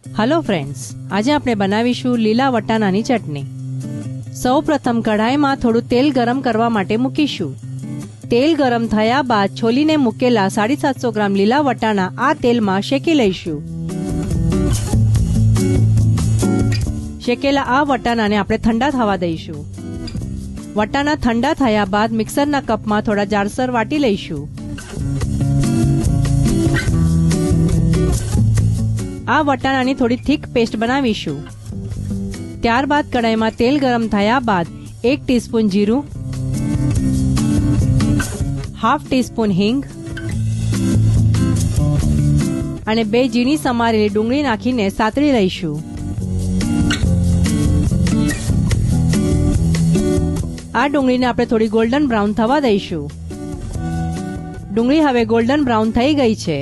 Hello friends, आज આપણે બનાવીશું લીલા વટાણાની ચટણી। સૌપ્રથમ કઢાઈમાં થોડું તેલ ગરમ કરવા માટે મૂકીશું। તેલ ગરમ થયા બાદ છોલીને મૂકેલા 750 ગ્રામ લીલા વટાણા આ તેલમાં શેકી લઈશું। શેકેલા આ વટાણાને આપણે ઠંડા થવા દઈશું। વટાણા ઠંડા થયા બાદ મિક્સરના કપમાં થોડા જાડસર વાટી લઈશું। આ વટાણાની થોડી થીક પેસ્ટ બનાવીશું। ત્યારબાદ કઢાઈમાં તેલ ગરમ થયા બાદ 1 ટીસ્પૂન જીરું, હાફ ટીસ્પૂન હિંગ અને 2 ઝીણી સમારેલી ડુંગળી નાખીને સાતળી લઈશું। આ ડુંગળીને આપણે થોડી ગોલ્ડન બ્રાઉન થવા દઈશું। ડુંગળી હવે ગોલ્ડન બ્રાઉન થઈ ગઈ છે।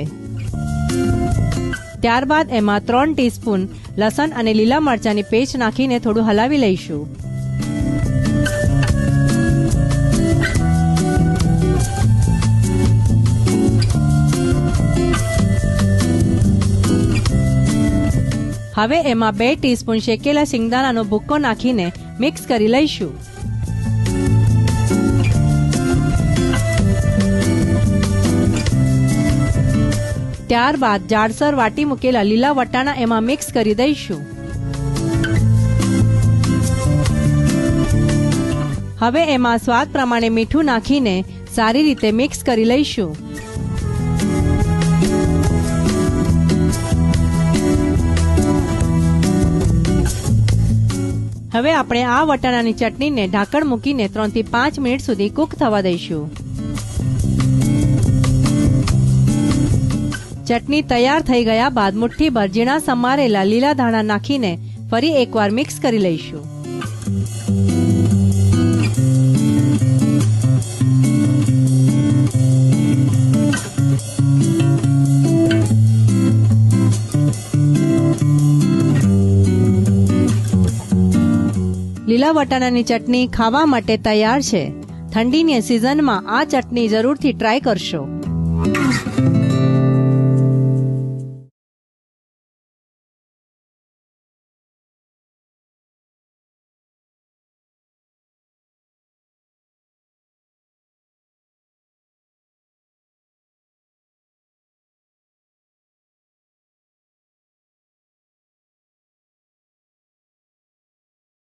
ત્યારબાદ એમાં 3 ટીસ્પૂન લસણ અને લીલા મરચાંની પેસ્ટ નાખીને થોડું હલાવી લઈશું। હવે એમાં 2 ટીસ્પૂન શેકેલા સિંગદાણાનો ભૂક્કો નાખીને મિક્સ કરી લઈશું। ત્યારબાદ જાડસર વાટી મૂકેલા લીલા વટાણા એમાં મિક્સ કરી દઈશું। હવે એમાં સ્વાદ પ્રમાણે મીઠું નાખીને સારી રીતે મિક્સ કરી લઈશું। હવે આપણે આ વટાણાની ચટણીને ઢાંકણ મૂકીને 3 થી 5 મિનિટ સુધી કૂક થવા દઈશું। ચટણી તૈયાર થઈ ગયા બાદ મુઠ્ઠીભર ઝીણા સમારેલા લીલા ધાણા નાખીને ફરી એકવાર મિક્સ કરી લઈશું। લીલા વટાણાની ચટણી ખાવા માટે તૈયાર છે। ઠંડીની સિઝનમાં આ ચટણી જરૂરથી ટ્રાય કરશો।